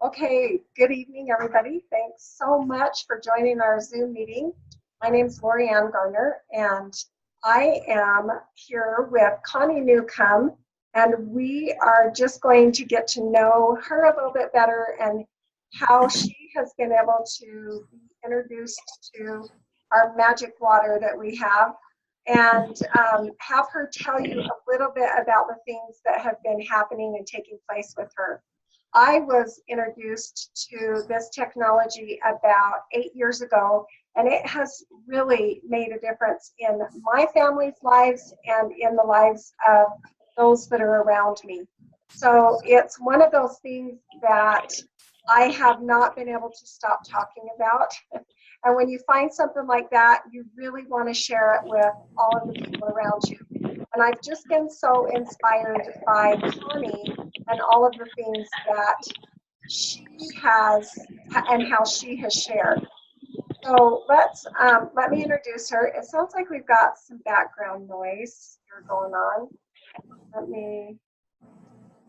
Okay, good evening, everybody. Thanks so much for joining our Zoom meeting. My name is Lori Ann Garner, and I am here with Connie Newcomb, and we are just going to get to know her a little bit better and how she has been able to be introduced to our magic water that we have, and have her tell you a little bit about the things that have been happening and taking place with her. I was introduced to this technology about 8 years ago, and it has really made a difference in my family's lives and in the lives of those that are around me. So it's one of those things that I have not been able to stop talking about. And when you find something like that, you really want to share it with all of the people around you. And I've just been so inspired by Connie and all of the things that she has and how she has shared. So let me introduce her. It sounds like we've got some background noise here going on. Let me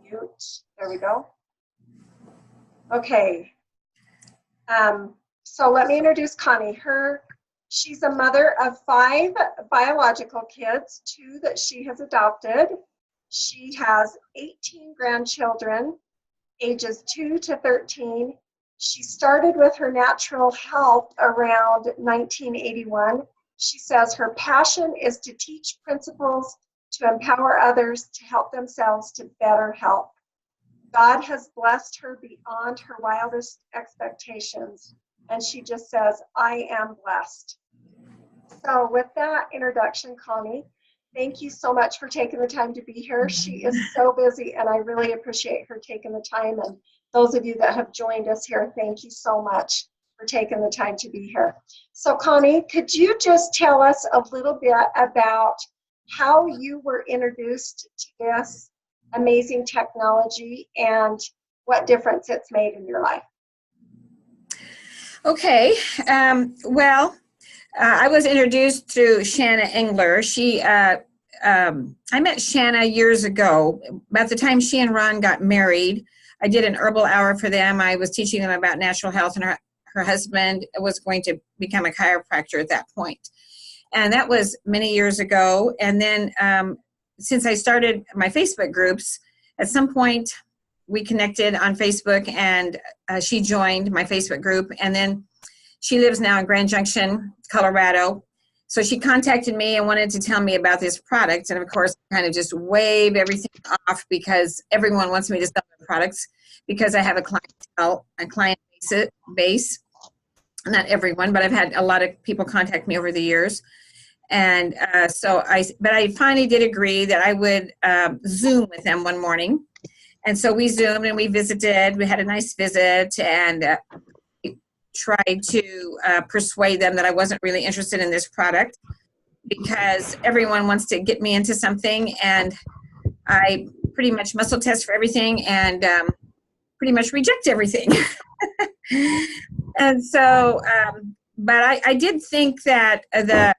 mute. There we go. Okay. So let me introduce Connie. She's a mother of 5 biological kids, 2 that she has adopted. She has 18 grandchildren, ages 2 to 13. She started with her natural health around 1981. She says her passion is to teach principles to empower others to help themselves to better health. God has blessed her beyond her wildest expectations, and she just says, I am blessed. So with that introduction, Connie, thank you so much for taking the time to be here. She is so busy, and I really appreciate her taking the time. And those of you that have joined us here, thank you so much for taking the time to be here. So Connie, could you just tell us a little bit about how you were introduced to this amazing technology and what difference it's made in your life? Okay, I was introduced through Shanna Engler. I met Shanna years ago. About the time she and Ron got married, I did an herbal hour for them. I was teaching them about natural health, and her husband was going to become a chiropractor at that point. And that was many years ago. And then since I started my Facebook groups, at some point we connected on Facebook, and she joined my Facebook group. And then she lives now in Grand Junction, Colorado. So she contacted me and wanted to tell me about this product. And of course, I kind of just wave everything off because everyone wants me to sell their products because I have a client base. Not everyone, but I've had a lot of people contact me over the years. And but I finally did agree that I would Zoom with them one morning. And so we Zoomed and we visited. We had a nice visit, and tried to persuade them that I wasn't really interested in this product because everyone wants to get me into something, and I pretty much muscle test for everything and pretty much reject everything. And so, but I did think that the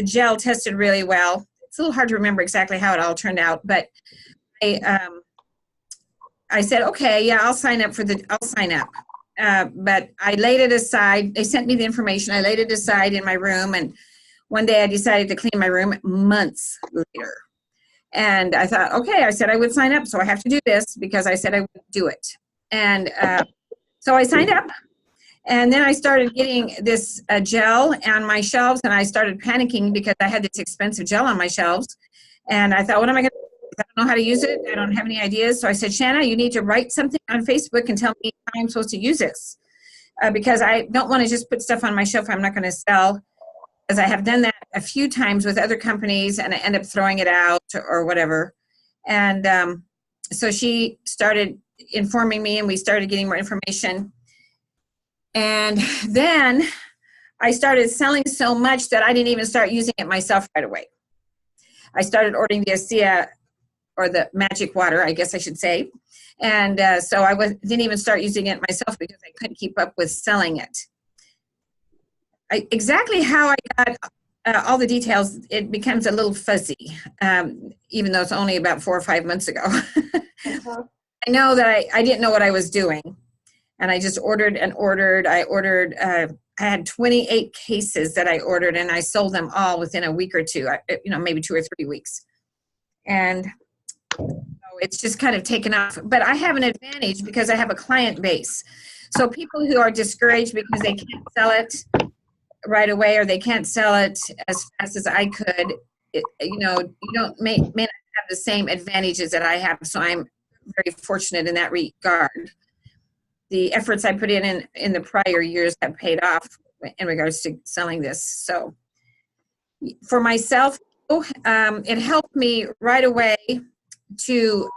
gel tested really well. It's a little hard to remember exactly how it all turned out, but I said, okay, yeah, I'll sign up. But I laid it aside. They sent me the information. I laid it aside in my room, and one day I decided to clean my room months later. And I thought, okay, I said I would sign up, so I have to do this because I said I would do it. And so I signed up, and then I started getting this gel on my shelves, and I started panicking because I had this expensive gel on my shelves. And I thought, what am I going to do? I don't know how to use it. I don't have any ideas. So I said, Shanna, you need to write something on Facebook and tell me how I'm supposed to use this. Because I don't want to just put stuff on my shelf I'm not going to sell. Because I have done that a few times with other companies and I end up throwing it out or whatever. And so she started informing me, and we started getting more information. And then I started selling so much that I didn't even start using it myself right away. I started ordering the ASEA, or the magic water, I guess I should say. And so I didn't even start using it myself because I couldn't keep up with selling it. Exactly how I got all the details, it becomes a little fuzzy, even though it's only about 4 or 5 months ago. I know that I didn't know what I was doing. And I just ordered and ordered. I had 28 cases that I ordered, and I sold them all within a week or two, maybe 2 or 3 weeks. And it's just kind of taken off. But I have an advantage because I have a client base. So people who are discouraged because they can't sell it right away, or they can't sell it as fast as I could, you may not have the same advantages that I have. So I'm very fortunate in that regard. The efforts I put in the prior years have paid off in regards to selling this. So for myself, it helped me right away to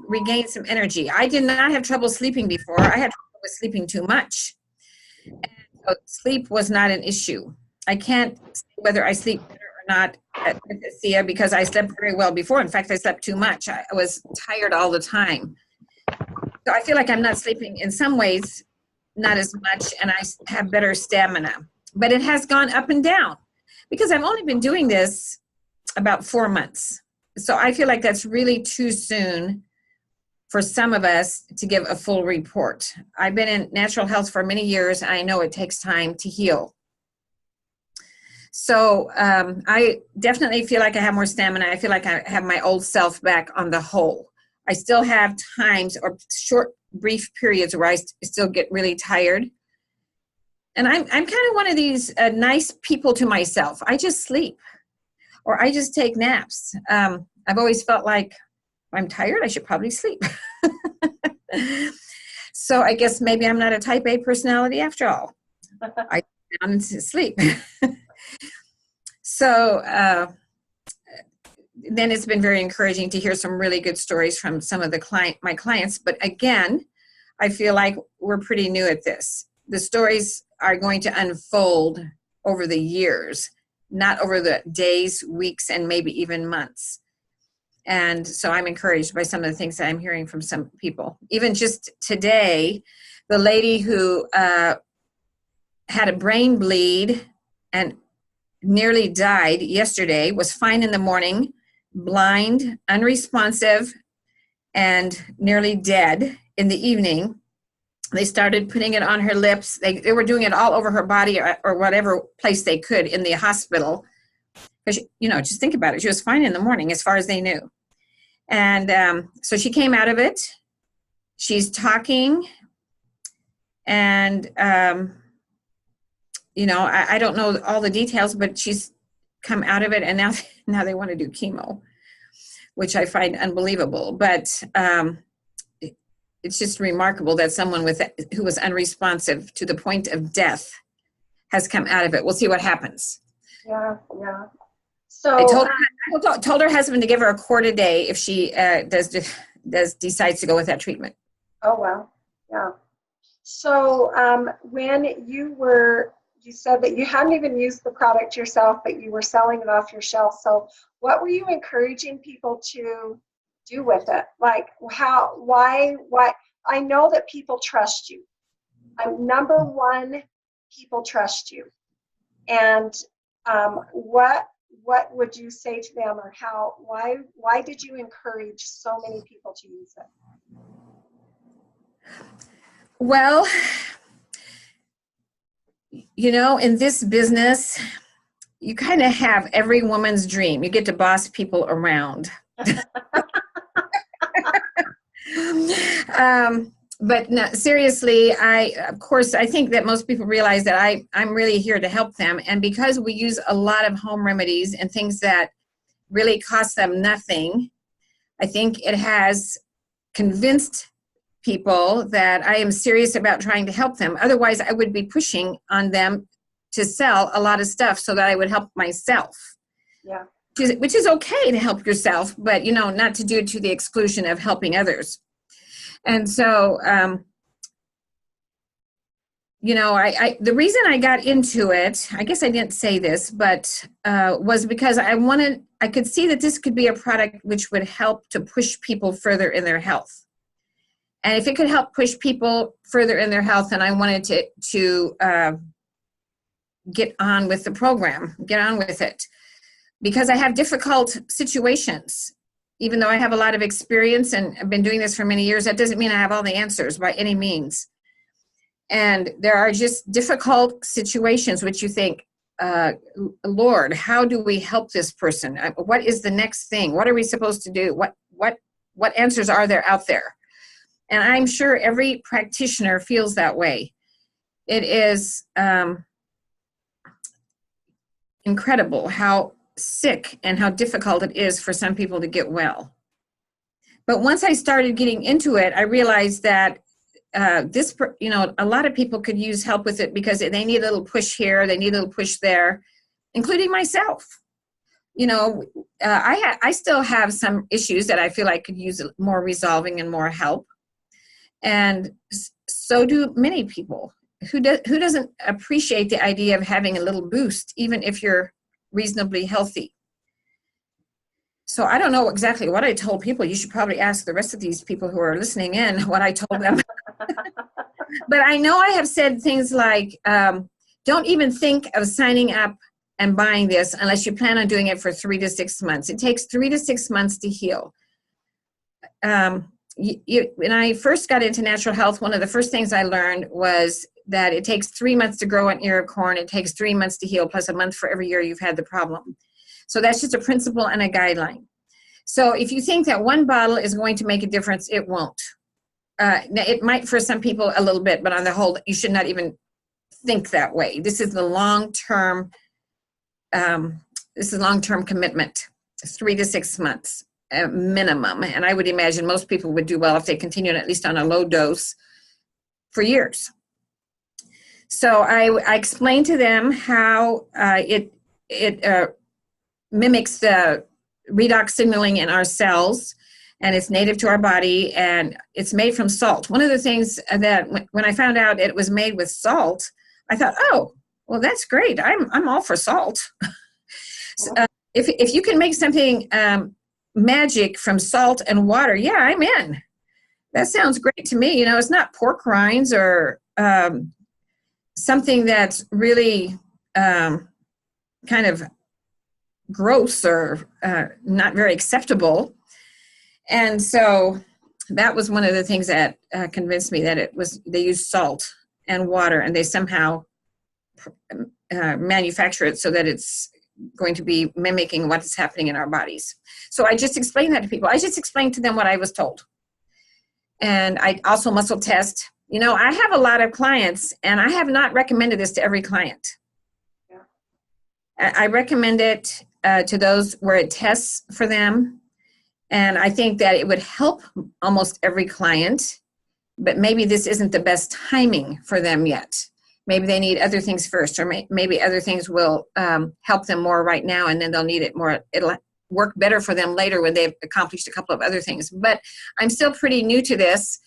regain some energy. I did not have trouble sleeping before. I had trouble with sleeping too much. And so sleep was not an issue. I can't say whether I sleep better or not at Sia because I slept very well before. In fact, I slept too much. I was tired all the time. So I feel like I'm not sleeping in some ways, not as much, and I have better stamina. But it has gone up and down because I've only been doing this about 4 months. So I feel like that's really too soon for some of us to give a full report. I've been in natural health for many years, and I know it takes time to heal. So I definitely feel like I have more stamina. I feel like I have my old self back on the whole. I still have times or short, brief periods where I still get really tired. And I'm kind of one of these nice people to myself. I just sleep or I just take naps. I've always felt like if I'm tired, I should probably sleep. So I guess maybe I'm not a type A personality after all. I sit down and sleep. So then it's been very encouraging to hear some really good stories from some of my clients. But again, I feel like we're pretty new at this. The stories are going to unfold over the years, not over the days, weeks, and maybe even months. And so I'm encouraged by some of the things that I'm hearing from some people. Even just today, the lady who had a brain bleed and nearly died yesterday was fine in the morning, blind, unresponsive, and nearly dead in the evening. They started putting it on her lips. They were doing it all over her body or whatever place they could in the hospital. Because, just think about it. She was fine in the morning as far as they knew. And so she came out of it. She's talking. And, I don't know all the details, but she's come out of it. And now they want to do chemo, which I find unbelievable. But it's just remarkable that someone who was unresponsive to the point of death has come out of it. We'll see what happens. Yeah. So I told her husband to give her a quart a day if she decides to go with that treatment. Oh, wow. Yeah. So when you said that you hadn't even used the product yourself, but you were selling it off your shelf. So what were you encouraging people to do with it? Like why? I know that people trust you. Number one, people trust you. And what would you say to them, or why did you encourage so many people to use it? Well, in this business, you kind of have every woman's dream. You get to boss people around. But no, seriously, I think that most people realize that I'm really here to help them. And because we use a lot of home remedies and things that really cost them nothing, I think it has convinced people that I am serious about trying to help them. Otherwise, I would be pushing on them to sell a lot of stuff so that I would help myself. Yeah. Which is okay to help yourself, but, not to do it to the exclusion of helping others. And so, the reason I got into it, I guess I didn't say this, but was because I could see that this could be a product which would help to push people further in their health. And if it could help push people further in their health, then I wanted to get on with the program, get on with it. Because I have difficult situations. even though I have a lot of experience and I've been doing this for many years, that doesn't mean I have all the answers by any means. And there are just difficult situations which you think, Lord, how do we help this person? What is the next thing? What are we supposed to do? What answers are there out there? And I'm sure every practitioner feels that way. It is incredible how sick and how difficult it is for some people to get well. But once I started getting into it, I realized that a lot of people could use help with it because they need a little push here, they need a little push there, including myself. I still have some issues that I feel I could use more resolving and more help. And so do many people. Who doesn't appreciate the idea of having a little boost, even if you're reasonably healthy? So I don't know exactly what I told people. You should probably ask the rest of these people who are listening in what I told them. But I know I have said things like, don't even think of signing up and buying this unless you plan on doing it for 3 to 6 months. It takes 3 to 6 months to heal. When I first got into natural health, one of the first things I learned was that it takes 3 months to grow an ear of corn. It takes 3 months to heal, plus a month for every year you've had the problem. So that's just a principle and a guideline. So if you think that one bottle is going to make a difference, it won't. It might for some people a little bit, but on the whole, you should not even think that way. This is the long-term. This is long-term commitment, 3 to 6 months minimum. And I would imagine most people would do well if they continued at least on a low dose for years. So I explained to them how it mimics the redox signaling in our cells, and it's native to our body, and it's made from salt. One of the things that when I found out it was made with salt, I thought, oh, well, that's great. I'm all for salt. So, if you can make something magic from salt and water, yeah, I'm in. That sounds great to me. It's not pork rinds or something that's really kind of gross or not very acceptable. And so that was one of the things that convinced me that they used salt and water, and they somehow manufacture it so that it's going to be mimicking what's happening in our bodies. So I just explained that to people. I just explained to them what I was told. And I also muscle test. I have a lot of clients, and I have not recommended this to every client. Yeah. I recommend it to those where it tests for them. And I think that it would help almost every client, but maybe this isn't the best timing for them yet. Maybe they need other things first, or maybe other things will help them more right now, and then they'll need it more. It'll work better for them later when they've accomplished a couple of other things. But I'm still pretty new to this,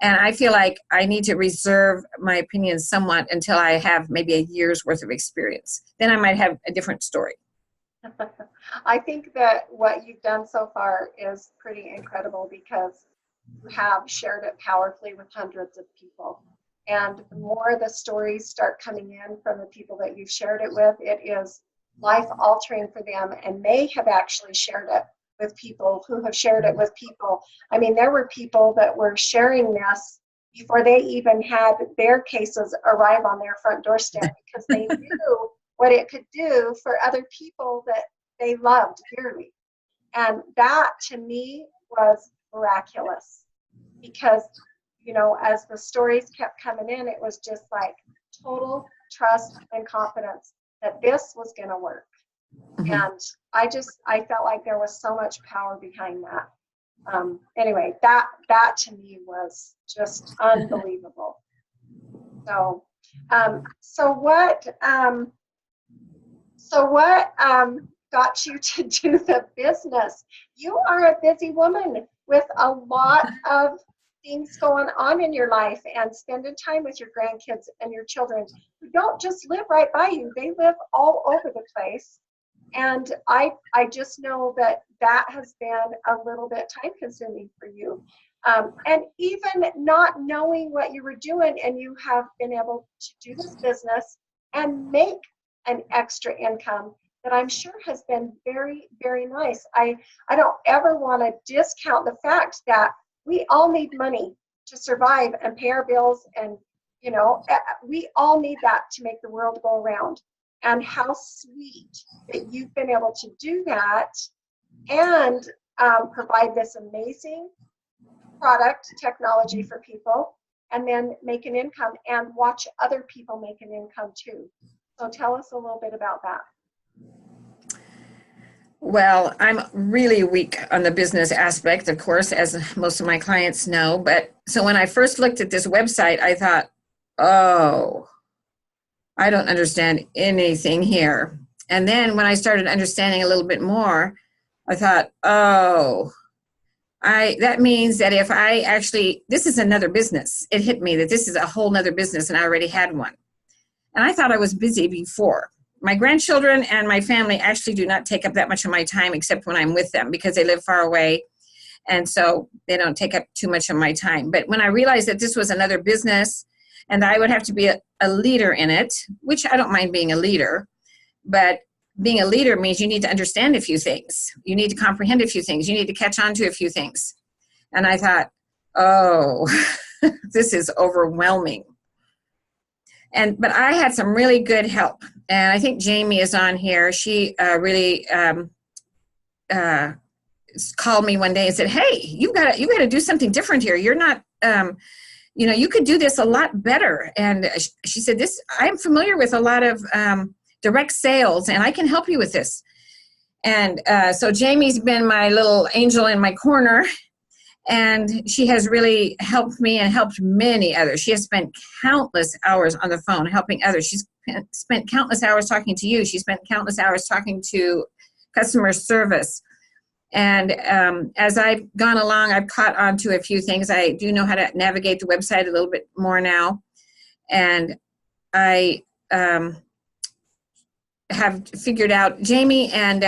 and I feel like I need to reserve my opinion somewhat until I have maybe a year's worth of experience. Then I might have a different story. I think that what you've done so far is pretty incredible because you have shared it powerfully with hundreds of people. And the more the stories start coming in from the people that you've shared it with, it is life-altering for them, and they have actually shared it with people who have shared it with people. I mean, there were people that were sharing this before they even had their cases arrive on their front doorstep because they knew what it could do for other people that they loved dearly. And that, to me, was miraculous because, as the stories kept coming in, it was just like total trust and confidence that this was going to work. Mm-hmm. And I felt like there was so much power behind that. Anyway, that to me was just unbelievable. So what got you to do the business? You are a busy woman with a lot of things going on in your life, and spending time with your grandkids and your children who don't just live right by you. They live all over the place. And I just know that has been a little bit time consuming for you. And even not knowing what you were doing, and you have been able to do this business and make an extra income that I'm sure has been very, very nice. I don't ever want to discount the fact that we all need money to survive and pay our bills, and we all need that to make the world go around. And how sweet that you've been able to do that and provide this amazing product technology for people, and then make an income and watch other people make an income too. So tell us a little bit about that. Well, I'm really weak on the business aspect, of course, as most of my clients know. But so when I first looked at this website, I thought, oh, I don't understand anything here. And then when I started understanding a little bit more, I thought, oh, that means that if I actually, this is another business. It hit me that this is a whole nother business, and I already had one. And I thought I was busy before. My grandchildren and my family actually do not take up that much of my time except when I'm with them, because they live far away. And so they don't take up too much of my time. But when I realized that this was another business and I would have to be a leader in it, which I don't mind being a leader, but being a leader means you need to understand a few things. You need to comprehend a few things. You need to catch on to a few things. And I thought, oh, this is overwhelming. But I had some really good help. And I think Jamie is on here. She really called me one day and said, hey, you got to do something different here. You're not, you could do this a lot better. And she said, I'm familiar with a lot of direct sales, and I can help you with this. And so Jamie's been my little angel in my corner, and she has really helped me and helped many others. She has spent countless hours on the phone helping others. She's spent countless hours talking to you. She spent countless hours talking to customer service. And as I've gone along, I've caught on to a few things. I do know how to navigate the website a little bit more now. And I have figured out Jamie and,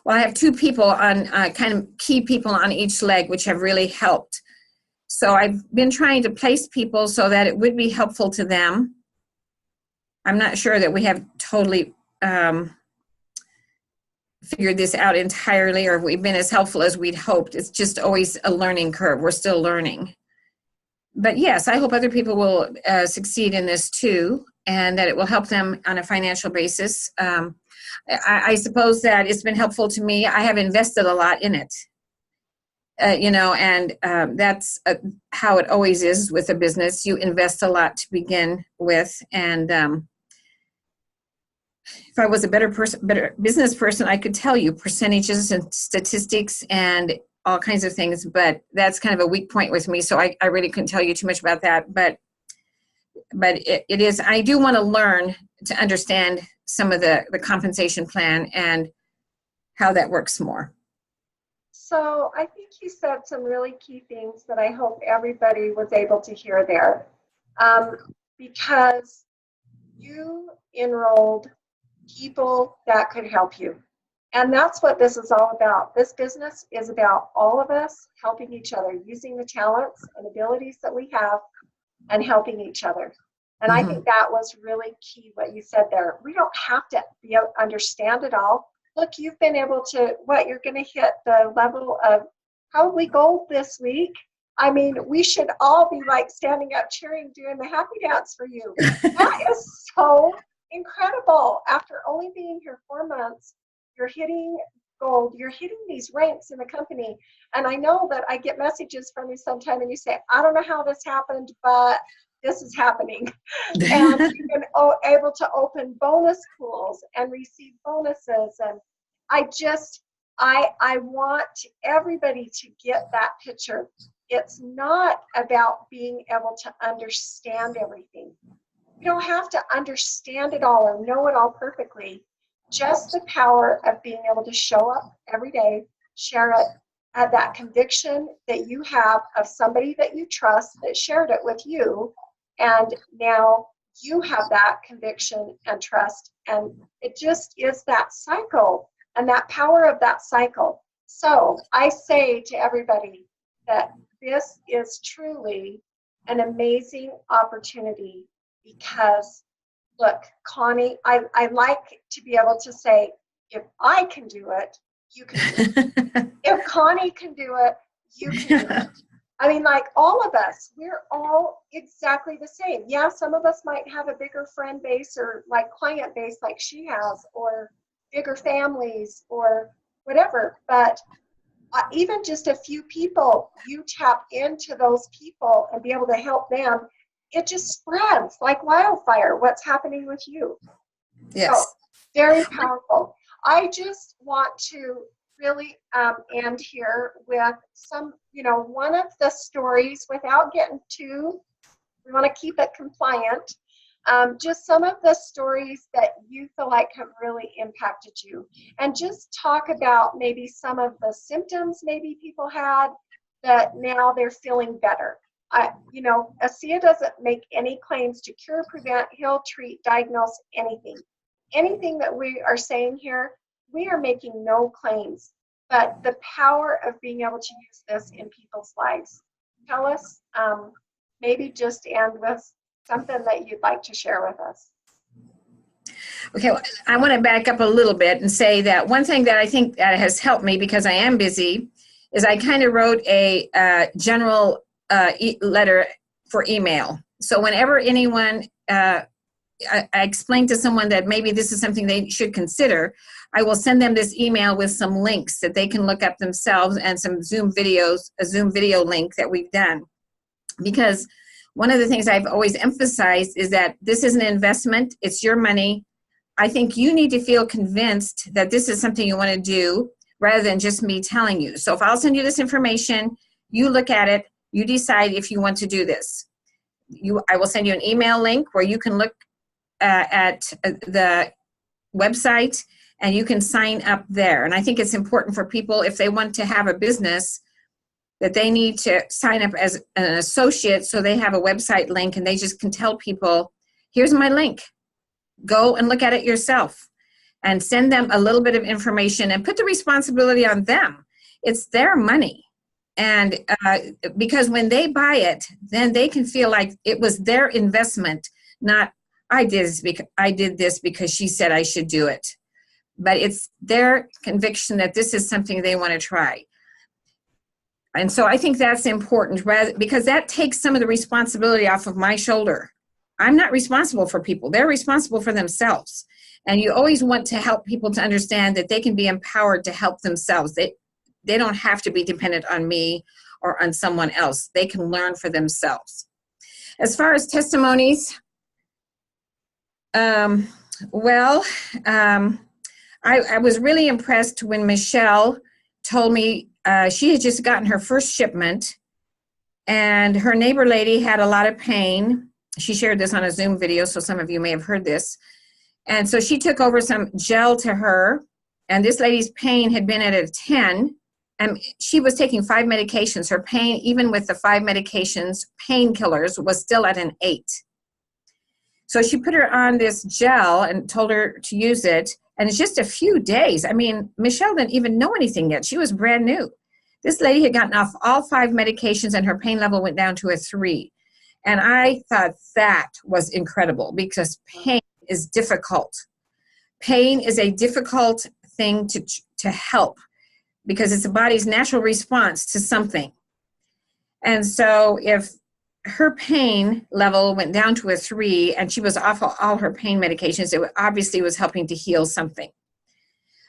I have two people on kind of key people on each leg, which have really helped. So I've been trying to place people so that it would be helpful to them. I'm not sure that we have totally figured this out entirely, or we've been as helpful as we'd hoped. It's just always a learning curve. We're still learning. But yes, I hope other people will succeed in this too, and that it will help them on a financial basis. I suppose that it's been helpful to me. I have invested a lot in it, and that's how it always is with a business. You invest a lot to begin with, and if I was a better business person, I could tell you percentages and statistics and all kinds of things, but that's kind of a weak point with me, so I really couldn't tell you too much about that. But it is, I do want to learn to understand some of the compensation plan and how that works more. So I think you said some really key things that I hope everybody was able to hear there, because you enrolled people that could help you. And that's what this is all about. This business is about all of us helping each other, using the talents and abilities that we have and helping each other. And I think that was really key, what you said there. We don't have to be able to understand it all. Look, you've been able to, you're going to hit the level of probably gold this week. I mean, we should all be like standing up, cheering, doing the happy dance for you. That is so incredible. After only being here 4 months, you're hitting gold. You're hitting these ranks in the company. And I know that I get messages from you sometime and you say, I don't know how this happened, but this is happening. And you've been able to open bonus pools and receive bonuses. And I want everybody to get that picture. It's not about being able to understand everything. You don't have to understand it all or know it all perfectly. Just the power of being able to show up every day, share it, at that conviction that you have of somebody that you trust that shared it with you. And now you have that conviction and trust. And it just is that cycle and that power of that cycle. So I say to everybody that this is truly an amazing opportunity, because look, Connie, I like to be able to say, if I can do it, you can do it. If Connie can do it, you can do it. I mean, like all of us, we're all exactly the same. Yeah, some of us might have a bigger friend base or like client base like she has, or bigger families or whatever. But even just a few people, you tap into those people and be able to help them, it just spreads like wildfire, what's happening with you. Yes. So very powerful. I just want to really end here with some, one of the stories without getting too, we want to keep it compliant. Just some of the stories that you feel like have really impacted you, and just talk about maybe some of the symptoms maybe people had that now they're feeling better. ASEA doesn't make any claims to cure, prevent, heal, treat, diagnose, anything. Anything that we are saying here, we are making no claims, but the power of being able to use this in people's lives. Tell us, maybe just end with something that you'd like to share with us. Okay, well, I want to back up a little bit and say that one thing that I think that has helped me, because I am busy, is I kind of wrote a general letter for email. So whenever anyone, I explain to someone that maybe this is something they should consider, I will send them this email with some links that they can look up themselves and some Zoom videos, a Zoom video link that we've done. Because one of the things I've always emphasized is that this is an investment. It's your money. I think you need to feel convinced that this is something you want to do rather than just me telling you. So if I'll send you this information, you look at it, you decide if you want to do this. I will send you an email link where you can look at the website and you can sign up there. And I think it's important for people, if they want to have a business, that they need to sign up as an associate so they have a website link and they just can tell people, here's my link. Go and look at it yourself, and send them a little bit of information and put the responsibility on them. It's their money. And because when they buy it, then they can feel like it was their investment, not I did this because she said I should do it. But it's their conviction that this is something they want to try. And so I think that's important, because that takes some of the responsibility off of my shoulder. I'm not responsible for people. They're responsible for themselves. And you always want to help people to understand that they can be empowered to help themselves. They don't have to be dependent on me or on someone else. They can learn for themselves. As far as testimonies, I was really impressed when Michelle told me she had just gotten her first shipment, and her neighbor lady had a lot of pain. She shared this on a Zoom video, so some of you may have heard this. And so she took over some gel to her, and this lady's pain had been at a 10, and she was taking 5 medications. Her pain, even with the 5 medications, painkillers, was still at an 8. So she put her on this gel and told her to use it, and it's just a few days. I mean, Michelle didn't even know anything yet. She was brand new. This lady had gotten off all 5 medications, and her pain level went down to a 3. And I thought that was incredible, because pain is difficult. Pain is a difficult thing to help, because it's the body's natural response to something. And so if her pain level went down to a 3 and she was off all her pain medications, it obviously was helping to heal something.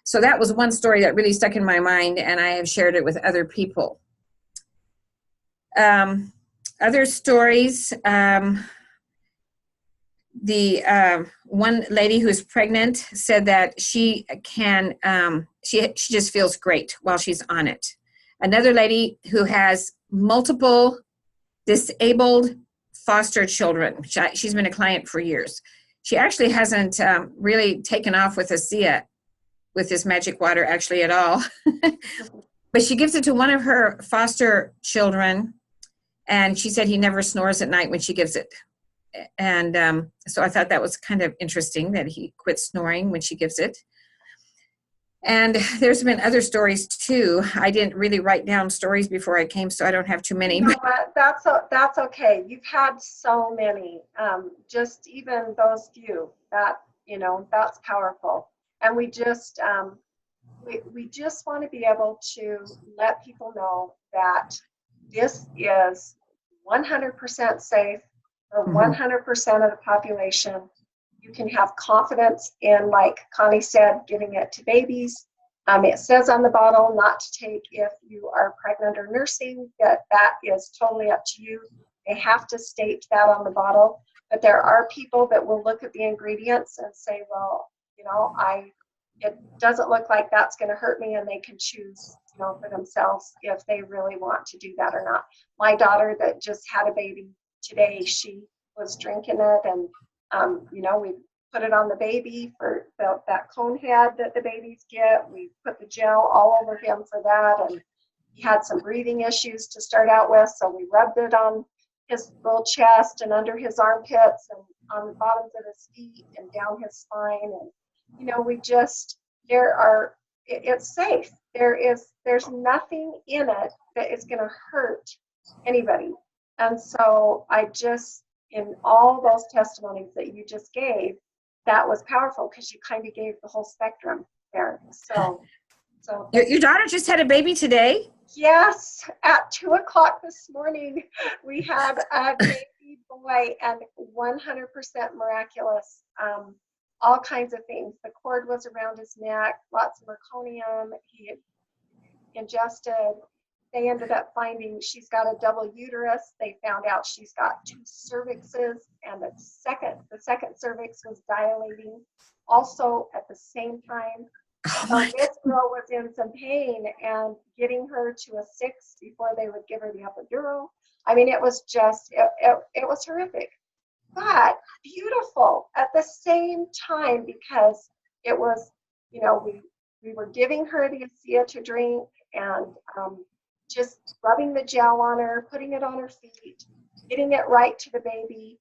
So that was one story that really stuck in my mind, and I have shared it with other people. Other stories, the one lady who's pregnant said that she just feels great while she's on it. Another lady who has multiple disabled foster children. She's been a client for years. She actually hasn't really taken off with ASEA, with this magic water actually at all. But she gives it to one of her foster children, and she said he never snores at night when she gives it. And so I thought that was kind of interesting that he quit snoring when she gives it. And there's been other stories too. I didn't really write down stories before I came, so I don't have too many. You know what? That's okay. You've had so many. Just even those few. That's powerful. And we just want to be able to let people know that this is 100% safe for 100% of the population. You can have confidence in, like Connie said, giving it to babies. It says on the bottle not to take if you are pregnant or nursing. That is totally up to you. They have to state that on the bottle. But there are people that will look at the ingredients and say, well, it doesn't look like that's going to hurt me, and they can choose, for themselves if they really want to do that or not. My daughter that just had a baby today, she was drinking it, and we put it on the baby for that cone head that the babies get. We put the gel all over him for that, and he had some breathing issues to start out with, so we rubbed it on his little chest and under his armpits and on the bottoms of his feet and down his spine. And it's safe. There's nothing in it that is going to hurt anybody. And so in all those testimonies that you just gave, that was powerful because you kind of gave the whole spectrum there. So your daughter just had a baby today? Yes, at 2:00 this morning, we had a baby boy, and 100% miraculous. All kinds of things. The cord was around his neck, lots of meconium. He had ingested. They ended up finding she's got a double uterus. They found out she's got 2 cervixes, and the second cervix was dilating also at the same time. So this girl was in some pain, and getting her to a 6 before they would give her the epidural. I mean, it was just, it was horrific, but beautiful at the same time, because it was, we were giving her the ASEA to drink, and just rubbing the gel on her, putting it on her feet, getting it right to the baby.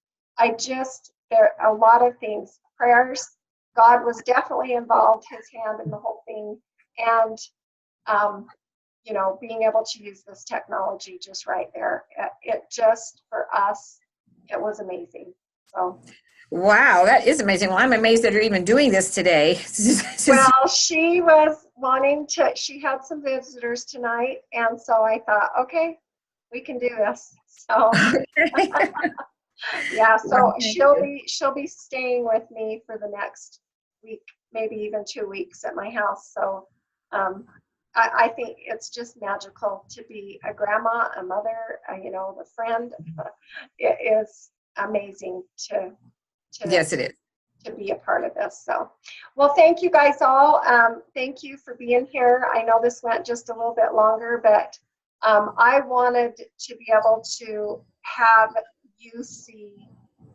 There are a lot of things. Prayers, God was definitely involved, his hand in the whole thing. And, being able to use this technology just right there. It just, for us, it was amazing. So. Wow, that is amazing. Well, I'm amazed that you're even doing this today. Well, she was she had some visitors tonight, and so I thought, okay, we can do this. So yeah, so she'll be staying with me for the next week, maybe even 2 weeks at my house. So I think it's just magical to be a grandma, a mother, the friend. It is amazing to yes, it is. To be a part of this. So, well, thank you guys all. Thank you for being here. I know this went just a little bit longer, but I wanted to be able to have you see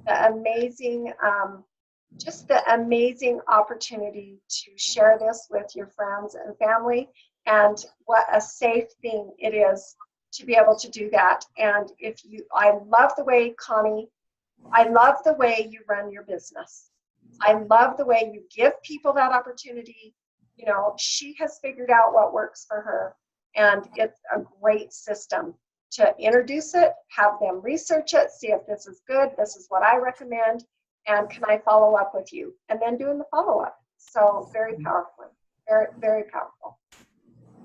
the amazing, just the amazing opportunity to share this with your friends and family, and what a safe thing it is to be able to do that. And I love the way, Connie, I love the way you run your business. I love the way you give people that opportunity. She has figured out what works for her, and it's a great system to introduce it, have them research it, see if this is good, this is what I recommend, and can I follow up with you? And then doing the follow-up. So very powerful, very, very powerful.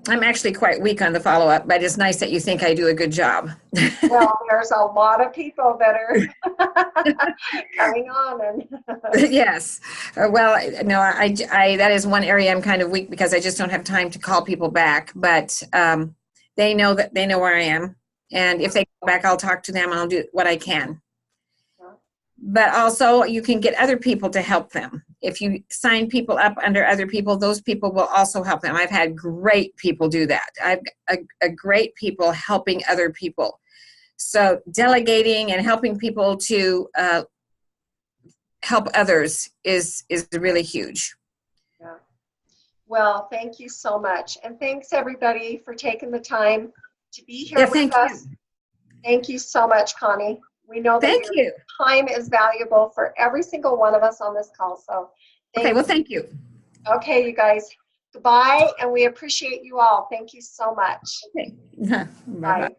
I'm actually quite weak on the follow-up, but it's nice that you think I do a good job. Well, there's a lot of people that are coming on. And yes. Well, no, I that is one area I'm kind of weak, because I just don't have time to call people back. But they know where I am. And if they go back, I'll talk to them and I'll do what I can. But also, you can get other people to help them. If you sign people up under other people, those people will also help them. I've had great people do that. I've a great people helping other people. So delegating and helping people to help others is really huge. Yeah. Well, thank you so much. And thanks, everybody, for taking the time to be here with us. Thank you so much, Connie. We know that your time is valuable for every single one of us on this call. So thank you. Okay, you guys. Goodbye, and we appreciate you all. Thank you so much. Okay. Bye-bye. Bye.